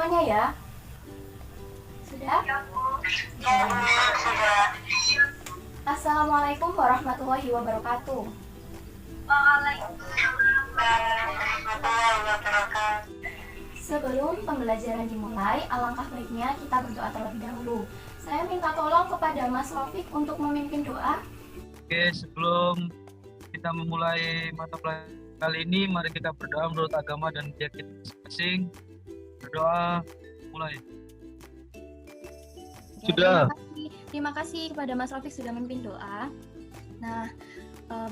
semuanya ya? Sudah? Sudah. Assalamualaikum warahmatullahi wabarakatuh. Waalaikumsalam warahmatullahi wabarakatuh. Sebelum pembelajaran dimulai, alangkah baiknya kita berdoa terlebih dahulu. Saya minta tolong kepada Mas Rafiq untuk memimpin doa. Oke, sebelum kita memulai mata pelajaran kali ini, mari kita berdoa menurut agama dan keyakinan masing-masing. Berdoa, mulai. Sudah. Terima kasih kepada Mas Rafiq sudah memimpin doa. Nah,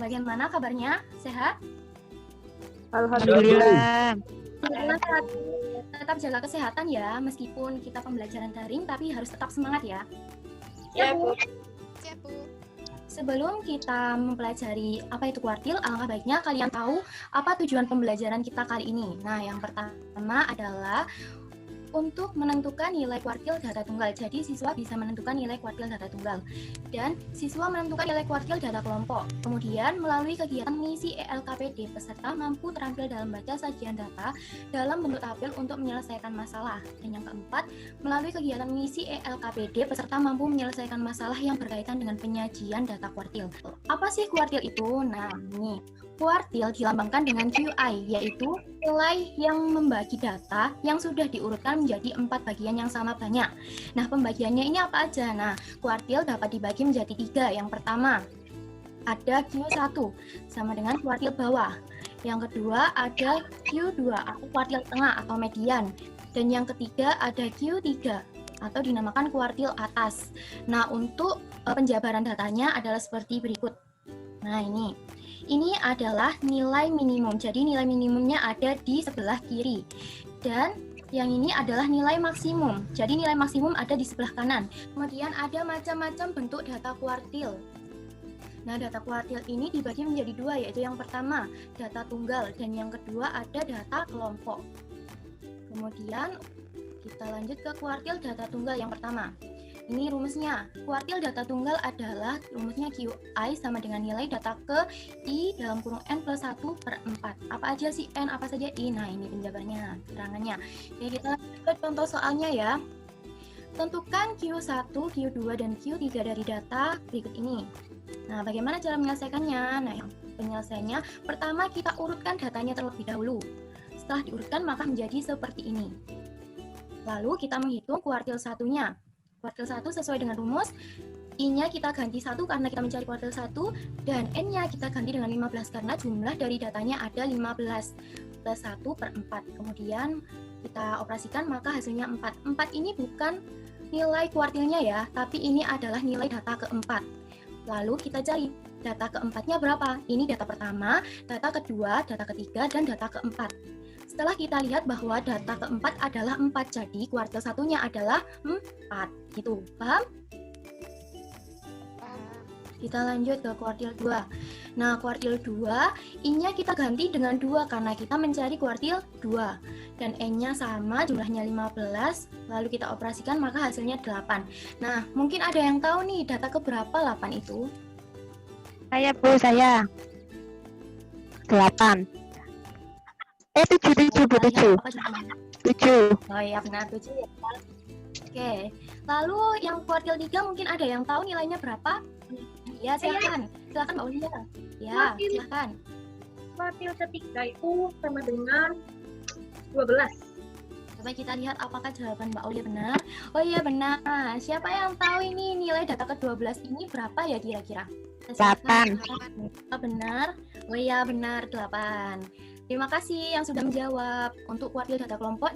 bagaimana kabarnya? Sehat? Alhamdulillah. Tetap jaga kesehatan ya, meskipun kita pembelajaran daring, tapi harus tetap semangat ya. Ya, Bu. Sebelum kita mempelajari apa itu kuartil, alangkah baiknya kalian tahu apa tujuan pembelajaran kita kali ini. Nah, yang pertama adalah untuk menentukan nilai kuartil data tunggal. Jadi siswa bisa menentukan nilai kuartil data tunggal. Dan siswa menentukan nilai kuartil data kelompok. Kemudian melalui kegiatan mengisi ELKPD, peserta mampu terampil dalam baca sajian data dalam bentuk tabel untuk menyelesaikan masalah. Dan yang keempat, melalui kegiatan mengisi ELKPD, peserta mampu menyelesaikan masalah yang berkaitan dengan penyajian data kuartil. Apa sih kuartil itu? Nah, ini kuartil dilambangkan dengan QI, yaitu nilai yang membagi data yang sudah diurutkan menjadi 4 bagian yang sama banyak. Nah, pembagiannya ini apa aja? Nah, kuartil dapat dibagi menjadi 3. Yang pertama, ada Q1 sama dengan kuartil bawah. Yang kedua, ada Q2 atau kuartil tengah atau median. Dan yang ketiga, ada Q3 atau dinamakan kuartil atas. Nah, untuk penjabaran datanya adalah seperti berikut. Nah, ini adalah nilai minimum. Jadi nilai minimumnya ada di sebelah kiri. Dan yang ini adalah nilai maksimum. Jadi nilai maksimum ada di sebelah kanan. Kemudian ada macam-macam bentuk data kuartil. Nah, data kuartil ini dibagi menjadi 2, yaitu yang pertama data tunggal dan yang kedua ada data kelompok. Kemudian kita lanjut ke kuartil data tunggal yang pertama. Ini rumusnya. Kuartil data tunggal adalah rumusnya QI sama dengan nilai data ke I dalam kurung N plus 1 per 4. Apa aja sih N, apa saja I? Nah, ini penjabarannya, keterangannya. Oke, kita lanjut ke contoh soalnya ya. Tentukan Q1, Q2, dan Q3 dari data berikut ini. Nah, bagaimana cara menyelesaikannya? Nah, yang penyelesaiannya, pertama kita urutkan datanya terlebih dahulu. Setelah diurutkan, maka menjadi seperti ini. Lalu kita menghitung kuartil satunya. Kuartil 1 sesuai dengan rumus, I-nya kita ganti 1 karena kita mencari kuartil 1, dan N-nya kita ganti dengan 15 karena jumlah dari datanya ada 15 plus 1 per 4. Kemudian kita operasikan maka hasilnya 4. 4 ini bukan nilai kuartilnya ya, tapi ini adalah nilai data keempat. Lalu kita cari data keempatnya berapa? Ini data pertama, data kedua, data ketiga, dan data keempat. Setelah kita lihat bahwa data keempat adalah 4, jadi kuartil satunya adalah 4. Gitu, paham? Kita lanjut ke kuartil 2. Nah, kuartil 2, I-nya kita ganti dengan 2 karena kita mencari kuartil 2. Dan N-nya sama, jumlahnya 15, lalu kita operasikan maka hasilnya 8. Nah, mungkin ada yang tahu nih data keberapa 8 itu? Saya, Bu, saya. 8. 7. Apa jawabannya? 7. Oh iya, benar, 7 ya. Oke, lalu yang kuartil 3 mungkin ada yang tahu nilainya berapa? Ya, silakan. Silakan Mbak Ulia. Ya, silakan. Kuartil ketiga itu sama dengan 12. Coba kita lihat apakah jawaban Mbak Ulia benar. Oh iya, benar. Siapa yang tahu ini nilai data ke-12 ini berapa ya kira-kira? 8. Oh, benar. Oh iya, benar, 8. Terima kasih yang sudah menjawab. Untuk kuartil data kelompok,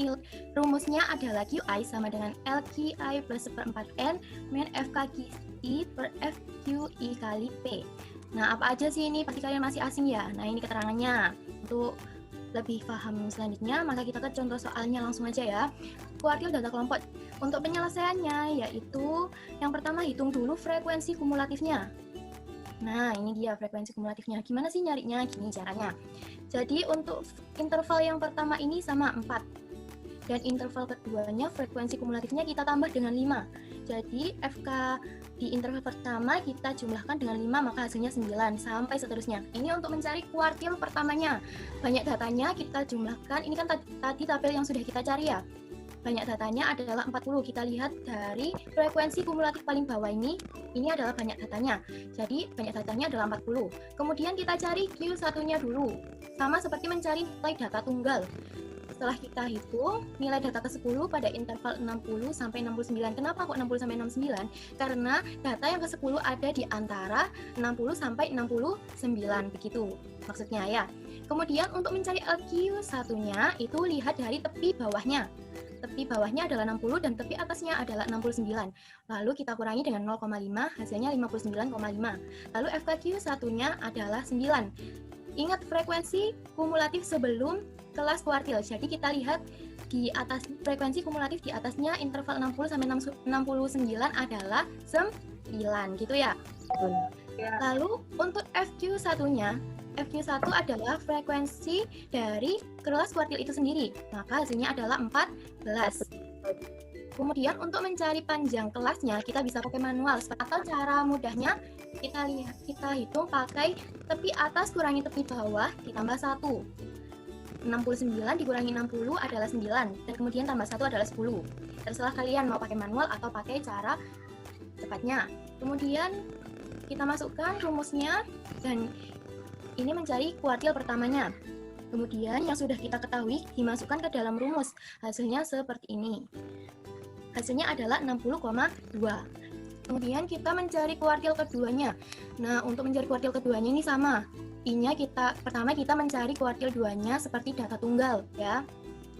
rumusnya adalah QI sama dengan LQI plus 1/4N min FKQI per FQI kali P. Nah, apa aja sih ini? Pasti kalian masih asing ya? Nah, ini keterangannya. Untuk lebih paham selanjutnya, maka kita ke contoh soalnya langsung aja ya. Kuartil data kelompok. Untuk penyelesaiannya, yaitu yang pertama hitung dulu frekuensi kumulatifnya. Nah, ini dia frekuensi kumulatifnya. Gimana sih nyarinya? Gini caranya. Jadi untuk interval yang pertama ini sama 4. Dan interval keduanya frekuensi kumulatifnya kita tambah dengan 5. Jadi FK di interval pertama kita jumlahkan dengan 5 maka hasilnya 9 sampai seterusnya. Ini untuk mencari kuartil pertamanya. Banyak datanya kita jumlahkan. Ini kan tadi tabel yang sudah kita cari ya. banyak datanya adalah 40. Kita lihat dari frekuensi kumulatif paling bawah ini adalah banyak datanya. Jadi banyak datanya adalah 40. Kemudian kita cari Q1-nya dulu. Sama seperti mencari nilai data tunggal. Setelah kita hitung nilai data ke-10 pada interval 60 sampai 69. Kenapa kok 60 sampai 69? Karena data yang ke-10 ada di antara 60 sampai 69 begitu maksudnya ya. Kemudian untuk mencari LQ1-nya itu lihat dari tepi bawahnya. Tepi bawahnya adalah 60 dan tepi atasnya adalah 69. Lalu kita kurangi dengan 0,5, hasilnya 59,5. Lalu FKQ1-nya adalah 9. Ingat frekuensi kumulatif sebelum kelas kuartil. Jadi kita lihat di atas frekuensi kumulatif di atasnya interval 60 sampai 69 adalah 9 gitu ya. Lalu untuk FQ1-nya, FQ1 adalah frekuensi dari kelas kuartil itu sendiri. Maka hasilnya adalah 14. Kemudian untuk mencari panjang kelasnya kita bisa pakai manual atau cara mudahnya kita hitung pakai tepi atas kurangi tepi bawah ditambah 1. 69 dikurangi 60 adalah 9 dan kemudian tambah 1 adalah 10. Terserah kalian mau pakai manual atau pakai cara cepatnya. Kemudian kita masukkan rumusnya dan ini mencari kuartil pertamanya. Kemudian yang sudah kita ketahui dimasukkan ke dalam rumus. Hasilnya seperti ini. Hasilnya adalah 60,2. Kemudian kita mencari kuartil keduanya. Nah, untuk mencari kuartil keduanya ini sama. Pertama kita mencari kuartil 2-nya seperti data tunggal ya.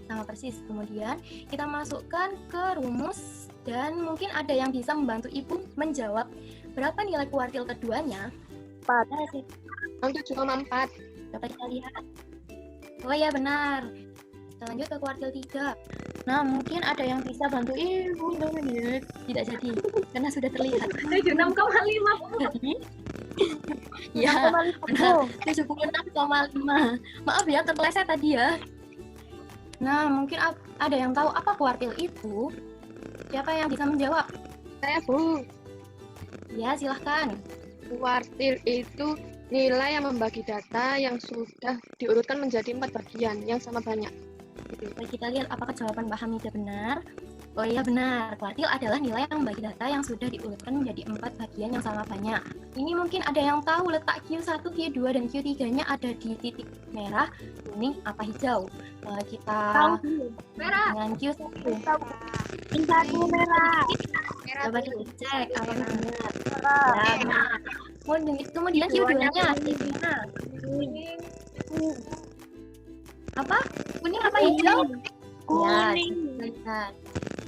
Sama persis. Kemudian kita masukkan ke rumus dan mungkin ada yang bisa membantu Ibu menjawab berapa nilai kuartil keduanya. 7,4. Dapat kita lihat. Oh ya benar. Kita lanjut ke kuartil 3. Nah, mungkin ada yang bisa bantu Ibu. Tidak jadi karena sudah terlihat. 76,5. Ya, benar. 76,5. Maaf ya, terpeleset tadi ya. Nah, mungkin ada yang tahu apa kuartil itu? Siapa yang bisa menjawab? Saya, Bu. Ya, silahkan. Kuartil itu nilai yang membagi data yang sudah diurutkan menjadi 4 bagian yang sama banyak. Baik, kita lihat apakah jawaban Mbak Hamidah benar. Oh iya benar, kuartil adalah nilai yang membagi data yang sudah diurutkan menjadi 4 bagian yang sama banyak. Ini mungkin ada yang tahu letak Q1, Q2, dan Q3-nya ada di titik merah, kuning, apa hijau. Kita Merah. dengan Q1. Satu merah. Coba kita cek apa benar. Ya, benar. Kemudian Q2-nya di mana? Apa? Kuning apa hijau? Ya, lihat.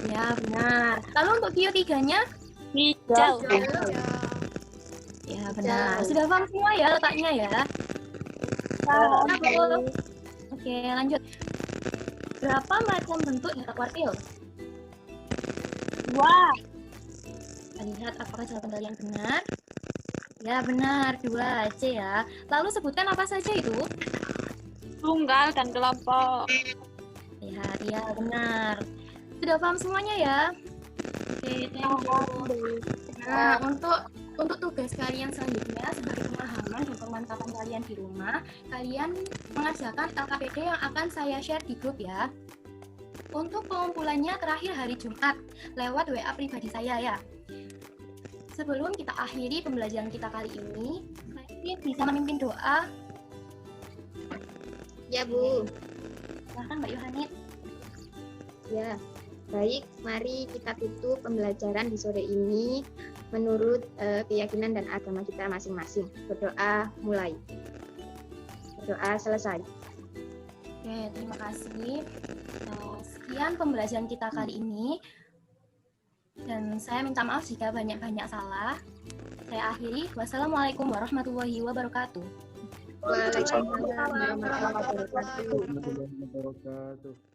Ya, benar. Lalu untuk Q3-nya? Hijau. Ya, benar. Sudah paham semua ya letaknya ya? Oke, lanjut. Berapa macam bentuk data kuartil? Wah. Kita lihat apakah jawaban kalian benar. Ya, benar. 2 C ya. Lalu sebutkan apa saja itu? Tunggal dan kelompok. Lihat, ya benar. Sudah paham semuanya ya? Oke, thank you. Nah, untuk tugas kalian selanjutnya sebagai pemahaman dan pemantapan kalian di rumah, kalian mengerjakan LKPD yang akan saya share di grup ya. Untuk pengumpulannya terakhir hari Jumat lewat WA pribadi saya ya. Sebelum kita akhiri pembelajaran kita kali ini, kalian bisa memimpin doa. Ya, Bu. Silahkan Mbak Yohanit. Ya. Baik, mari kita tutup pembelajaran di sore ini menurut keyakinan dan agama kita masing-masing. Berdoa mulai. Berdoa selesai. Oke, terima kasih. Sekian pembelajaran kita kali ini. Dan saya minta maaf jika banyak-banyak salah. Saya akhiri. Wassalamualaikum warahmatullahi wabarakatuh. Waalaikumsalam warahmatullahi wabarakatuh. Warahmatullahi wabarakatuh.